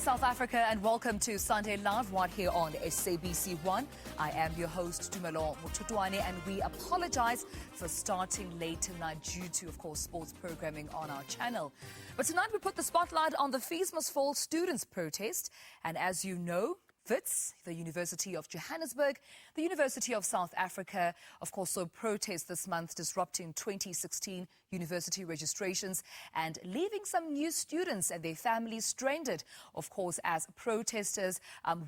South Africa, and welcome to Sunday Live right here on SABC 1. I am your host, Tumelo Mututwane, and we apologize for starting late tonight due to, of course, sports programming on our channel. But tonight we put the spotlight on the Fees Must Fall students' protest, and as you know, Wits, the University of Johannesburg, the University of South Africa, of course, so protest this month disrupting 2016 university registrations and leaving some new students and their families stranded, of course, as protesters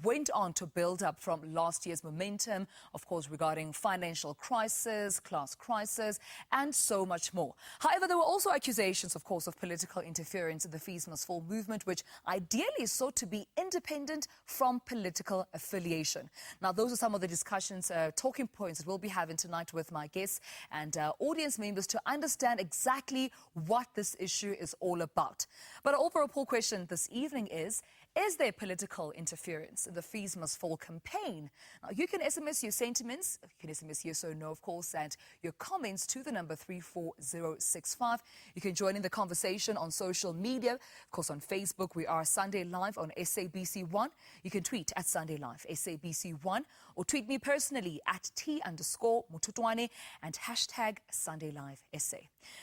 went on to build up from last year's momentum, of course, regarding financial crisis, class crisis, and so much more. However, there were also accusations, of course, of political interference in the Fees Must Fall movement, which ideally sought to be independent from political affiliation. Now, those are some of the discussions, talking points that we'll be having tonight with my guests and audience members to understand exactly what this issue is all about. But our overall poll question this evening is there political interference in the Fees Must Fall campaign? Now, you can SMS your sentiments, you can SMS yes or no, of course, and your comments to the number 34065. You can join in the conversation on social media. Of course, on Facebook, we are Sunday Live on SABC 1. You can tweet at Sunday Live, SABC 1, or tweet me personally at @T_Mututwane and hashtag Sunday Live SA.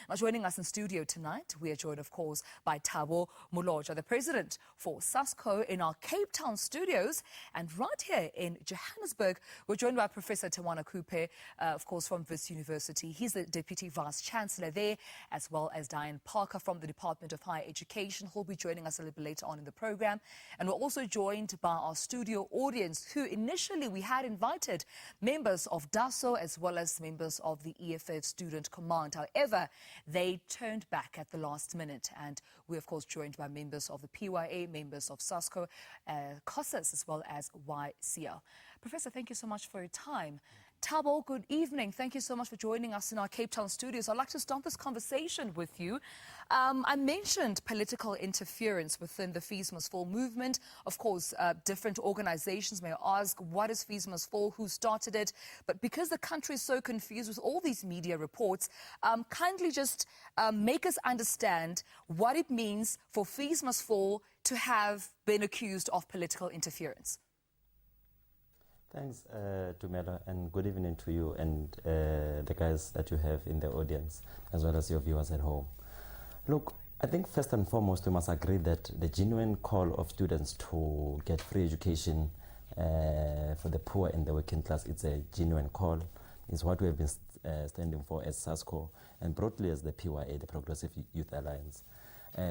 Now, joining us in studio tonight, we are joined, of course, by Thabo Molojwa, the president for SASCO in our Cape Town studios. And right here in Johannesburg, we're joined by Professor Tawana Kupe, of course, from Wits University. He's the Deputy Vice Chancellor there, as well as Diane Parker from the Department of Higher Education, who'll be joining us a little bit later on in the program. And we're also joined by our studio audience, who initially we had invited members of DASO as well as members of the EFF Student Command. However, they turned back at the last minute, and we're, of course, joined by members of the PYA, members of SASCO, COSAS, as well as YCL. Professor, thank you so much for your time. Thabo, good evening. Thank you so much for joining us in our Cape Town studios. I'd like to start this conversation with you. I mentioned political interference within the Fees Must Fall movement. Of course, different organizations may ask, what is Fees Must Fall? Who started it? But because the country is so confused with all these media reports, kindly just make us understand what it means for Fees Must Fall to have been accused of political interference. Thanks, Tumelo, and good evening to you and the guys that you have in the audience, as well as your viewers at home. Look, I think first and foremost, we must agree that the genuine call of students to get free education for the poor and the working class, it's a genuine call. It's what we have been standing for as SASCO and broadly as the PYA, the Progressive Youth Alliance.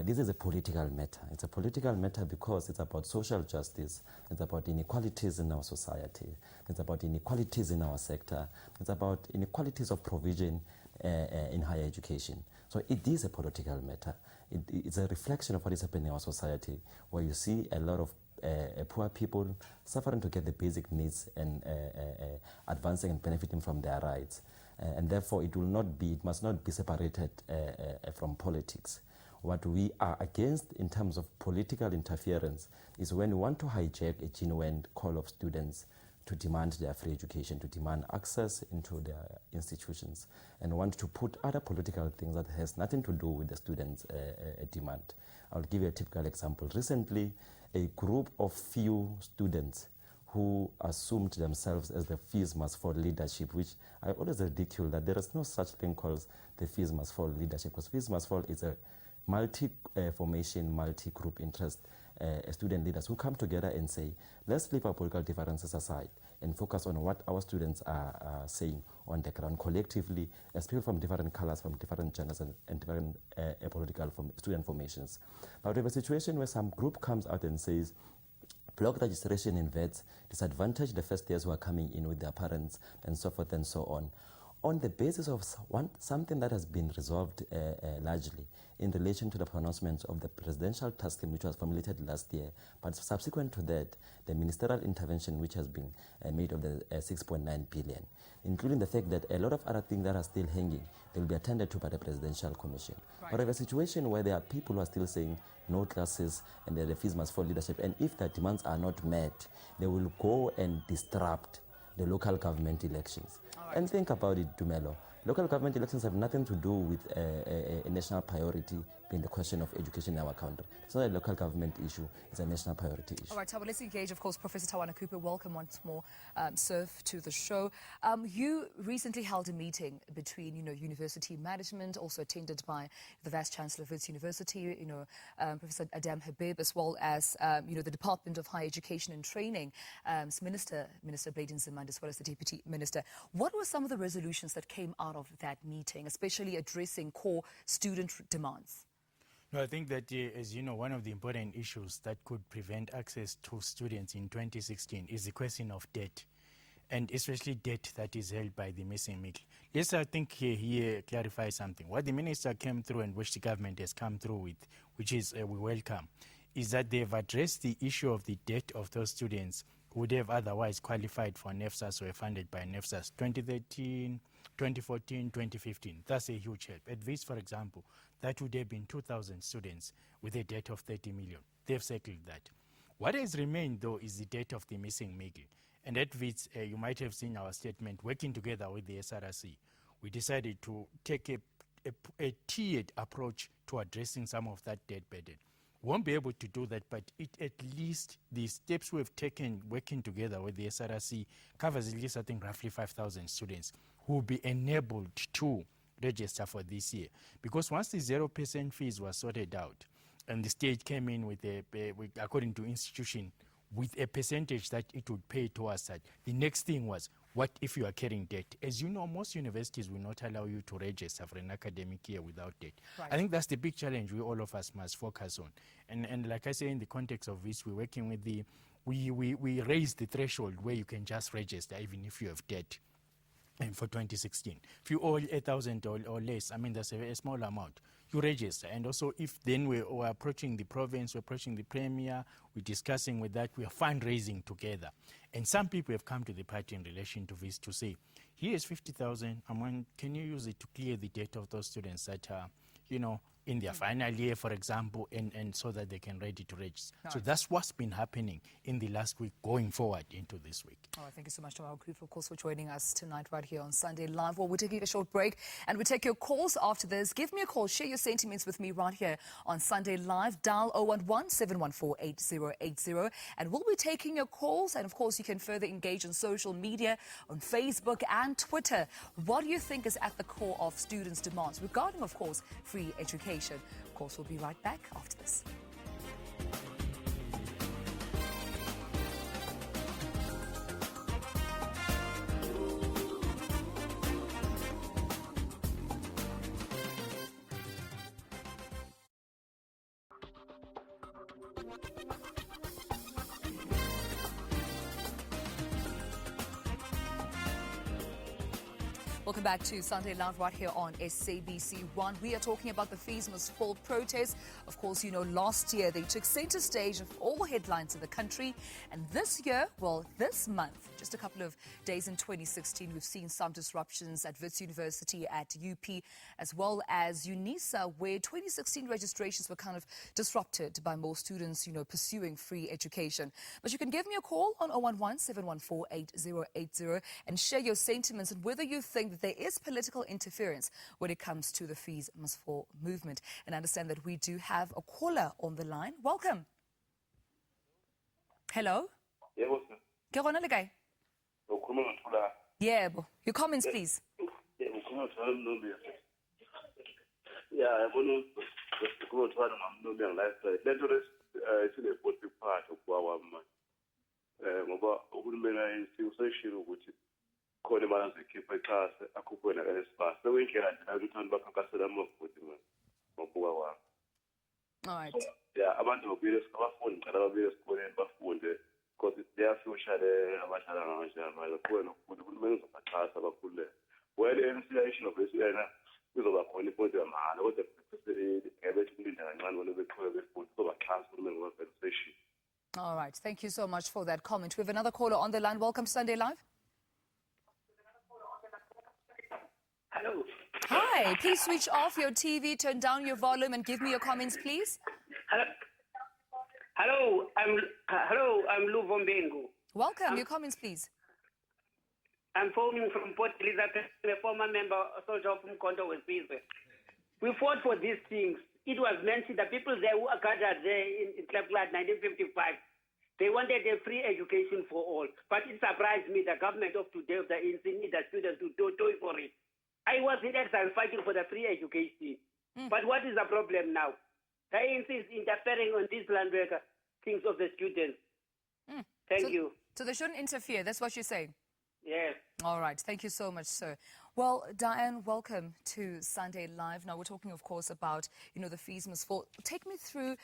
This is a political matter. It's a political matter because it's about social justice. It's about inequalities in our society. It's about inequalities in our sector. It's about inequalities of provision in higher education. So it is a political matter. It's a reflection of what is happening in our society, where you see a lot of poor people suffering to get the basic needs and advancing and benefiting from their rights. And therefore, it must not be separated from politics. What we are against in terms of political interference is when we want to hijack a genuine call of students to demand their free education, to demand access into their institutions, and want to put other political things that has nothing to do with the students' demand. I'll give you a typical example. Recently, a group of few students who assumed themselves as the Fees Must Fall leadership, which I always ridicule that there is no such thing called the Fees Must Fall leadership, because Fees Must Fall is a multi-formation, multi-group interest student leaders who come together and say, let's leave our political differences aside and focus on what our students are saying on the ground collectively as people from different colors, from different genders and different political student formations. But we have a situation where some group comes out and says, block registration in VETs, disadvantage the first years who are coming in with their parents and so forth and so on the basis of something that has been resolved largely in relation to the pronouncements of the presidential task team, which was formulated last year. But subsequent to that, the ministerial intervention, which has been made of the 6.9 billion, including the fact that a lot of other things that are still hanging, they will be attended to by the Presidential Commission. Right. But we have a situation where there are people who are still saying no classes and the Fees Must Fall leadership, and if their demands are not met, they will go and disrupt the local government elections. Right. And think about it, Tumelo. Local government elections have nothing to do with a national priority than the question of education in our country. It's not a local government issue, it's a national priority issue. All right, Tabo, let's engage, of course, Professor Tawana Cooper. Welcome once more, sir, to the show. You recently held a meeting between, university management, also attended by the Vice-Chancellor of Wits University, Professor Adam Habib, as well as, the Department of Higher Education and Training, Minister Bladen Zimand, as well as the Deputy Minister. What were some of the resolutions that came out of that meeting, especially addressing core student demands? No, I think that, as you know, one of the important issues that could prevent access to students in 2016 is the question of debt, and especially debt that is held by the missing middle. Let's, I think, here clarify something. What the minister came through and which the government has come through with, which is we welcome, is that they've addressed the issue of the debt of those students who would have otherwise qualified for NEFSAS or funded by NEFSAS 2013, 2014, 2015. That's a huge help. At Wits, for example, that would have been 2,000 students with a debt of 30 million. They've settled that. What has remained, though, is the debt of the missing middle. And at Wits, you might have seen our statement, working together with the SRC. We decided to take a tiered approach to addressing some of that debt burden. We won't be able to do that, but at least the steps we've taken working together with the SRC covers at least, I think, roughly 5,000 students who will be enabled to register for this year. Because once the 0% fees were sorted out and the state came in with according to institution, with a percentage that it would pay towards that, the next thing was, what if you are carrying debt? As you know, most universities will not allow you to register for an academic year without debt. Right. I think that's the big challenge all of us must focus on. And like I say, in the context of this, we're working with we raise the threshold where you can just register even if you have debt. And for 2016, if you owe 8,000 or less, I mean, that's a small amount, you register. And also, if then we're approaching the province, we're approaching the premier, we're discussing with that, we are fundraising together. And some people have come to the party in relation to this to say, here's 50,000, can you use it to clear the debt of those students that are, in their final year, for example, and so that they can ready to register. Nice. So that's what's been happening in the last week going forward into this week. All right, thank you so much, Tawana Cooper, of course, for joining us tonight right here on Sunday Live. Well, we're taking a short break and we'll take your calls after this. Give me a call, share your sentiments with me right here on Sunday Live. Dial 011-714-8080 and we'll be taking your calls. And of course, you can further engage on social media, on Facebook and Twitter. What do you think is at the core of students' demands regarding, of course, free education? Of course, we'll be right back after this. Welcome back to Sunday Live right here on SABC 1. We are talking about the Fees Must Fall protest. Of course, last year they took center stage of all headlines in the country. And this year, this month, just a couple of days in 2016, we've seen some disruptions at Wits University, at UP, as well as UNISA, where 2016 registrations were kind of disrupted by more students, pursuing free education. But you can give me a call on 011-714-8080 and share your sentiments and whether you think that there is political interference when it comes to the Fees Must Fall movement. And I understand that we do have a caller on the line. Welcome. Hello? Yebo, sir. Ke gona le kae? Ukhuluma noThula. Yebo. Your comments, please. Yebo, ukhuluma noThula. Yeah, yabona ukhuluma noThula ngomnombe lifestyle. Lento isile 40 part okwawa manje. Ngoba uhulumeni useshilo ukuthi khona imali azikhipha ekhasa akhuphe nakalesibhasi. Sekuyindlela nje la ukuthi abantu bakhankasela amavoti manje. Ngokubuka kwami. All right. Yeah, abantu abafundi ngicela babuyele esikoleni bafunde because their future abadlala ngamanje kuwena ukuthi uhulumeni uzobaxhasa kakhulu. Well, initiation of this yena kuzoba khona iponti yamahhala kodwa ngebethi kulinda kancane bona beqhubeke befundi uzobaxhasa uhulumeni ngoba-station. All right. Thank you so much for that comment. We have another caller on the line. Welcome to Sunday Live. Hello. Hi. Please switch off your TV, turn down your volume, and give me your comments, please. Hello. I'm Lou Vombengu. Welcome. Your comments, please. I'm phoning from Port Elizabeth, a former member, soldier from Mkondo Wesizwe. We fought for these things it was mentioned that people there who are gathered there in Klapklad 1955, they wanted a free education for all. But it surprised me, the government of today, of the ANC, need the students to toil for it. I was in exile fighting for the free education. But what is the problem now? The ANC is interfering on these land worker things of the students. Thank you. So they shouldn't interfere, that's what you're saying? Yes. All right. Thank you so much, sir. Well, Diane, welcome to Sunday Live. Now, we're talking, of course, about, the fees must fall. Take me through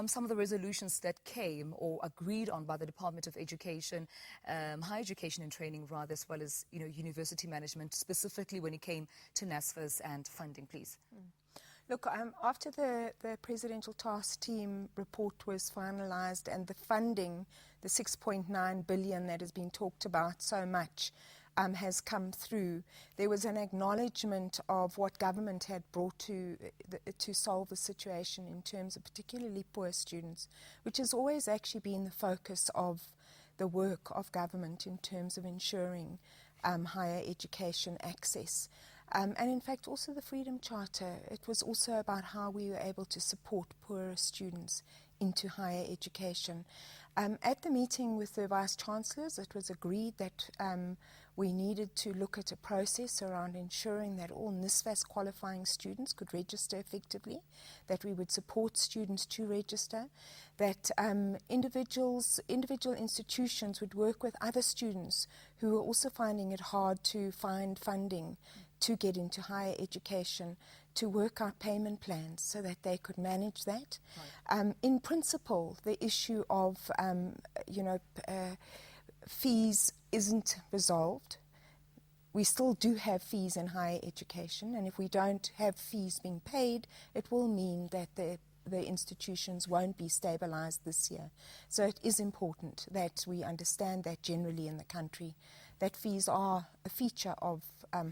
some of the resolutions that came or agreed on by the Department of Education, Higher Education and Training, rather, as well as, university management, specifically when it came to NSFAS and funding, please. Look, after the Presidential Task Team report was finalised and the funding, the 6.9 billion that has been talked about so much, has come through, there was an acknowledgement of what government had brought to solve the situation in terms of particularly poor students, which has always actually been the focus of the work of government in terms of ensuring higher education access. And in fact, also the Freedom Charter, it was also about how we were able to support poorer students into higher education. At the meeting with the Vice-Chancellors, it was agreed that we needed to look at a process around ensuring that all NSFAS qualifying students could register effectively, that we would support students to register, that individual institutions would work with other students who were also finding it hard to find funding to get into higher education, to work out payment plans so that they could manage that. Right. In principle, the issue of fees isn't resolved. We still do have fees in higher education, and if we don't have fees being paid, it will mean that the institutions won't be stabilized this year. So it is important that we understand that generally in the country, that fees are a feature of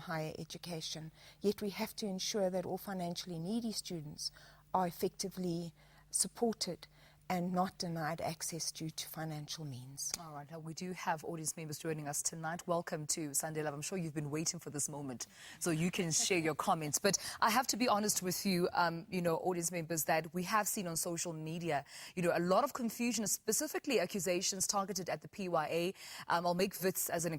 higher education. Yet we have to ensure that all financially needy students are effectively supported and not denied access due to financial means. All right, now we do have audience members joining us tonight. Welcome to Sunday Live. I'm sure you've been waiting for this moment, so you can share your comments. But I have to be honest with you, audience members, that we have seen on social media, a lot of confusion, specifically accusations targeted at the PYA. I'll make Wits as an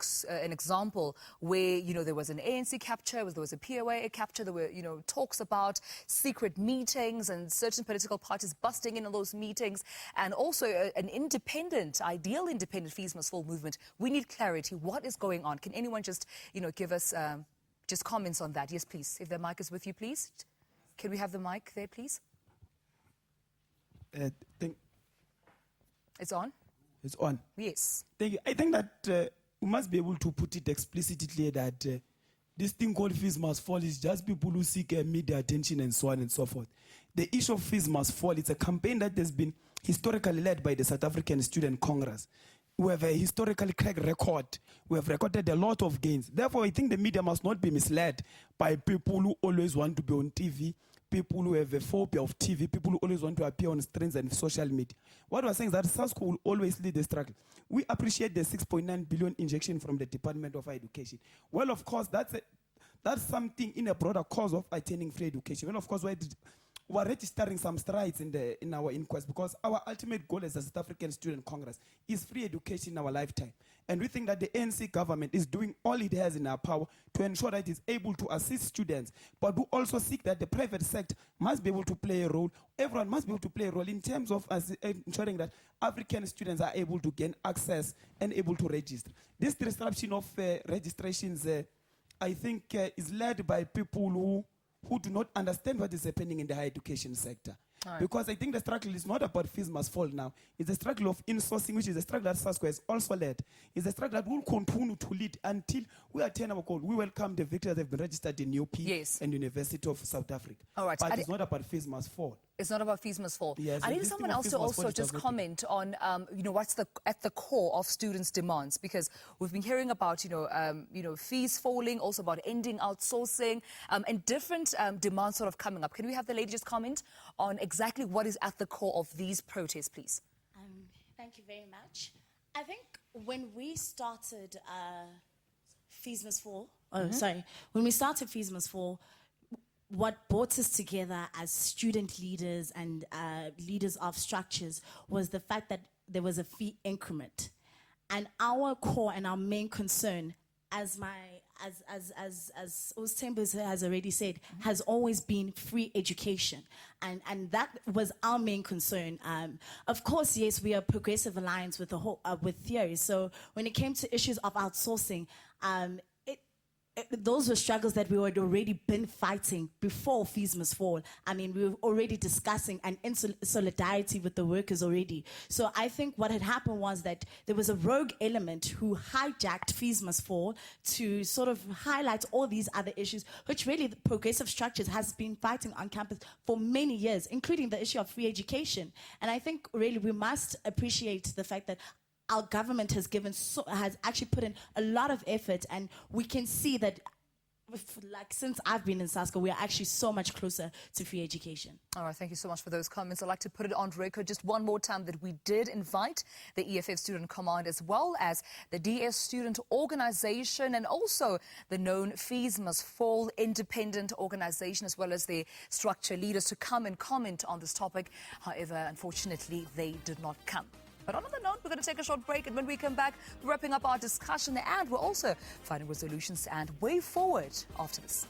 example where, there was an ANC capture, there was a PYA capture, there were, talks about secret meetings and certain political parties busting in on those meetings. And also an ideal independent fees must fall movement. We need clarity. What is going on? Can anyone just, give us just comments on that? Yes, please. If the mic is with you, please. Can we have the mic there, please? It's on? It's on. Yes. Thank you. I think that we must be able to put it explicitly that this thing called fees must fall is just people who seek media attention and so on and so forth. The issue of fees must fall. It's a campaign that has been historically led by the South African Student Congress. We have a historically cracked record. We have recorded a lot of gains. Therefore, I think the media must not be misled by people who always want to be on TV, people who have a phobia of TV, people who always want to appear on screens and social media. What we're saying is that SASCO will always lead the struggle. We appreciate the 6.9 billion injection from the Department of Education. Well, of course, that's something in a broader cause of attaining free education. Well, of course, we're registering some strides in our inquest because our ultimate goal as a South African Student Congress is free education in our lifetime. And we think that the ANC government is doing all it has in our power to ensure that it is able to assist students, but we also seek that the private sector must be able to play a role. Everyone must be able to play a role in terms of ensuring that African students are able to gain access and able to register. This disruption of registrations, I think, is led by people who do not understand what is happening in the higher education sector. Right. Because I think the struggle is not about fees must fall now. It's a struggle of insourcing, which is a struggle that SASCO has also led. It's a struggle that will continue to lead until we attain our goal. We welcome the victories that have been registered in UP and University of South Africa. All right. But it's not about fees must fall. It's not about fees must fall. Yes, I need someone else to also just comment on, what's at the core of students' demands, because we've been hearing about, fees falling, also about ending outsourcing, and different demands sort of coming up. Can we have the lady just comment on exactly what is at the core of these protests, please? Thank you very much. I think when we started fees must fall, when we started fees must fall, what brought us together as student leaders and leaders of structures was the fact that there was a fee increment. And our core and our main concern, as Ostembus has already said, has always been free education. And that was our main concern. Of course, yes, we are a progressive alliance with the whole, with theory. So when it came to issues of outsourcing, those were struggles that we had already been fighting before fees must fall. I mean, we were already discussing and in solidarity with the workers already. So I think what had happened was that there was a rogue element who hijacked fees must fall to sort of highlight all these other issues, which really the progressive structures has been fighting on campus for many years, including the issue of free education. And I think really we must appreciate the fact that our government has has actually put in a lot of effort, and we can see that, like, since I've been in SASCO, we are actually so much closer to free education. All right, thank you so much for those comments. I'd like to put it on record just one more time that we did invite the EFF Student Command as well as the DS Student Organization and also the known Fees Must Fall independent organization as well as the structure leaders to come and comment on this topic. However, unfortunately, they did not come. But on another note, we're going to take a short break, and when we come back, we're wrapping up our discussion, and we're also finding resolutions and way forward after this.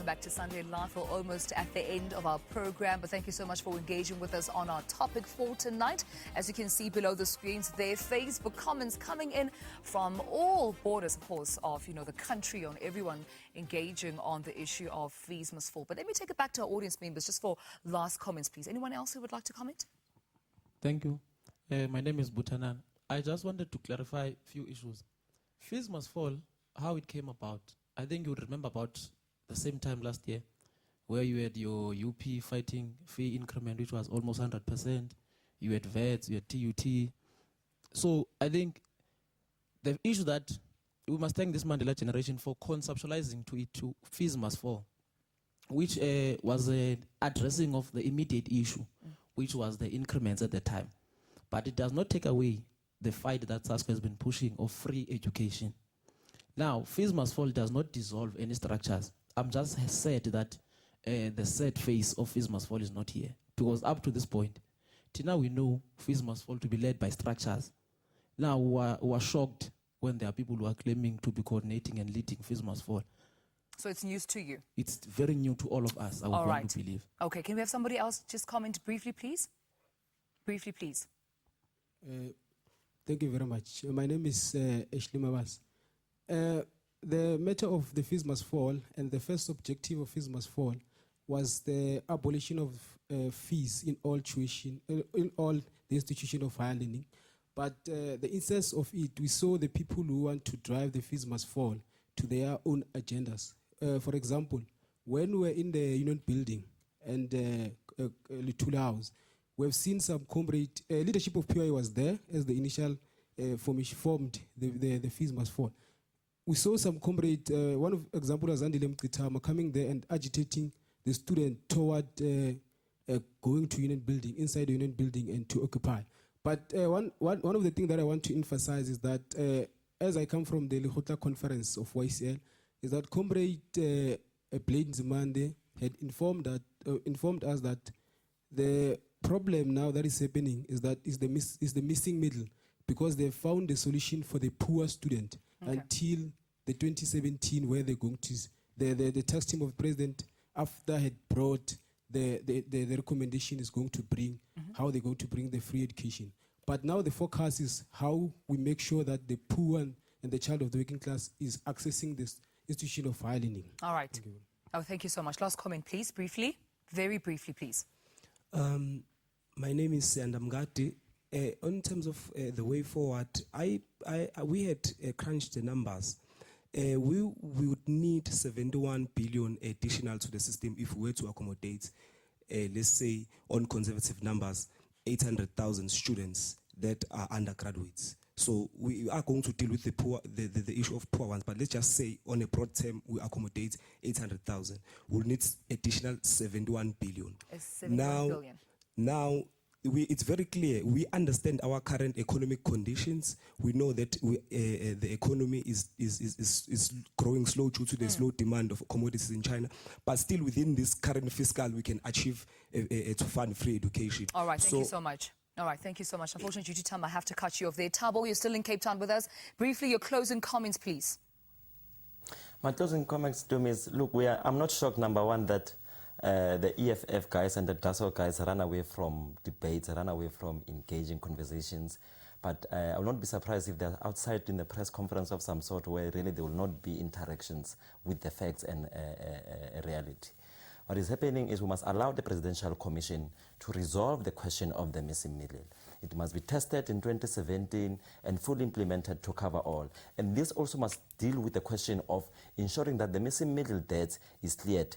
Back to Sunday Live. We're almost at the end of our program, but thank you so much for engaging with us on our topic for tonight. As you can see below the screens there, Facebook comments coming in from all borders, of course, of the country, on everyone engaging on the issue of fees must fall. But let me take it back to our audience members just for last comments, please. Anyone else who would like to comment? Thank you. My name is Butanan. I just wanted to clarify a few issues. Fees must fall, how it came about. I think you would remember about the same time last year, where you had your UP fighting fee increment, which was almost 100%. You had VETs, you had TUT. So I think the issue that we must thank this Mandela generation for conceptualizing to it to fees must fall, which was an addressing of the immediate issue, which was the increments at the time. But it does not take away the fight that SASCO has been pushing of free education. Now, fees must fall does not dissolve any structures. I'm just said that the set phase of fees must fall is not here. Because up to this point, till now we know fees must fall to be led by structures. Now we are shocked when there are people who are claiming to be coordinating and leading fees must fall. So it's news to you? It's very new to all of us, I would want to believe. Okay, can we have somebody else just comment briefly, please? Briefly, please. Thank you very much. My name is Ashley Mabas. The matter of the fees must fall, and the first objective of fees must fall was the abolition of fees in all tuition, in all the institution of higher learning. But the instance of it, we saw the people who want to drive the fees must fall to their own agendas. For example, when we were in the union building and Litula House, we've seen some comrade, leadership of PY was there as the initial formation formed the fees must fall. We saw some comrade, one of example was Andile Mkitama, coming there and agitating the student toward going to union building, inside the union building, and to occupy. But one of the things that I want to emphasize is that as I come from the Lehota conference of YCL, is that comrade Blade Nzimande had informed us that the problem now that is happening is the missing middle, because they found a solution for the poor student until the 2017, where they're going to the task team of the president, after had brought the recommendation, is going to bring how they're going to bring the free education. But now the focus is how we make sure that the poor and the child of the working class is accessing this institution of higher learning. All right. Thank you so much. Last comment, please, briefly. Very briefly, please. My name is Sandamgati. In terms of the way forward, we had crunched the numbers. We would need 71 billion additional to the system if we were to accommodate, let's say, on conservative numbers, 800,000 students that are undergraduates. So we are going to deal with the issue of poor ones, but let's just say on a broad term, we accommodate 800,000. We'll need additional 71 billion. 71 billion. Now, it's very clear. We understand our current economic conditions. We know that the economy is growing slow due to the slow demand of commodities in China. But still, within this current fiscal, we can achieve to fund free education. All right, thank you so much. All right, thank you so much. Unfortunately, due to time, I have to cut you off there. Thabo, you're still in Cape Town with us. Briefly, your closing comments, please. My closing comments to me is, look, I'm not shocked, number one, that the EFF guys and the DASO guys run away from debates, run away from engaging conversations. But I will not be surprised if they're outside in the press conference of some sort where really there will not be interactions with the facts and reality. What is happening is we must allow the Presidential Commission to resolve the question of the missing middle. It must be tested in 2017 and fully implemented to cover all. And this also must deal with the question of ensuring that the missing middle debt is cleared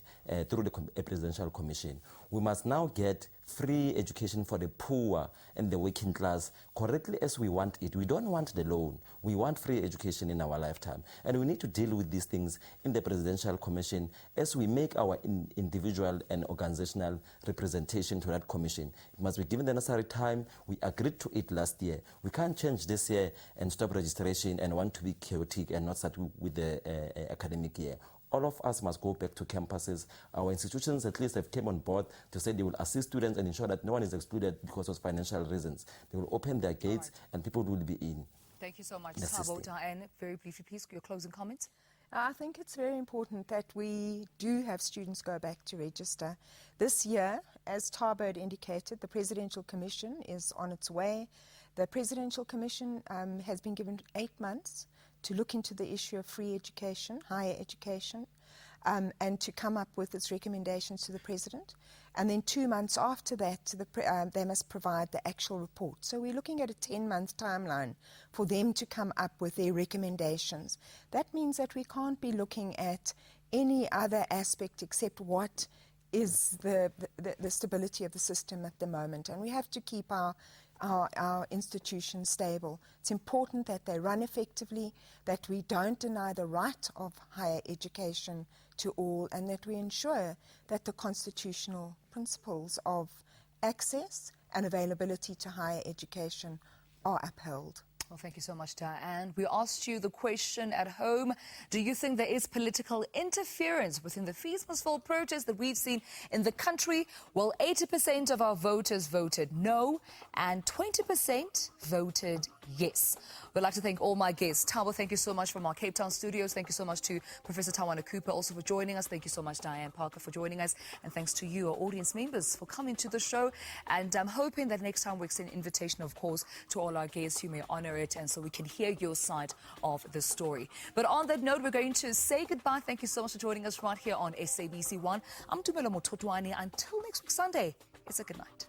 through the Presidential Commission. We must now get free education for the poor and the working class correctly as we want it. We don't want the loan. We want free education in our lifetime. And we need to deal with these things in the Presidential Commission as we make our individual and organizational representation to that commission. It must be given the necessary time. We agreed to it last year. We can't change this year and stop registration and want to be chaotic and not start with the academic year. All of us must go back to campuses. Our institutions at least have come on board to say they will assist students and ensure that no one is excluded because of financial reasons. They will open their gates and people will be in. Thank you so much, Thabo. Diane, very briefly, please, your closing comments. I think it's very important that we do have students go back to register. This year, as Thabo had indicated, the Presidential Commission is on its way. The Presidential Commission has been given 8 months to look into the issue of free education, higher education, and to come up with its recommendations to the President. And then 2 months after that, they must provide the actual report. So we're looking at a 10-month timeline for them to come up with their recommendations. That means that we can't be looking at any other aspect except what is the stability of the system at the moment. And we have to keep our institutions stable. It's important that they run effectively, that we don't deny the right of higher education to all, and that we ensure that the constitutional principles of access and availability to higher education are upheld. Well, thank you so much, Diane. We asked you the question at home. Do you think there is political interference within the Fees Must Fall protest that we've seen in the country? Well, 80% of our voters voted no and 20% voted yes. We'd like to thank all my guests. Thabo, thank you so much from our Cape Town studios. Thank you so much to Professor Tawana Cooper also for joining us. Thank you so much, Diane Parker, for joining us. And thanks to you, our audience members, for coming to the show. And I'm hoping that next time we extend an invitation, of course, to all our guests who may honor it, and so we can hear your side of the story. But on that note, we're going to say goodbye. Thank you so much for joining us right here on SABC 1. I'm Tumelo Mototwane. Until next week, Sunday, it's a good night.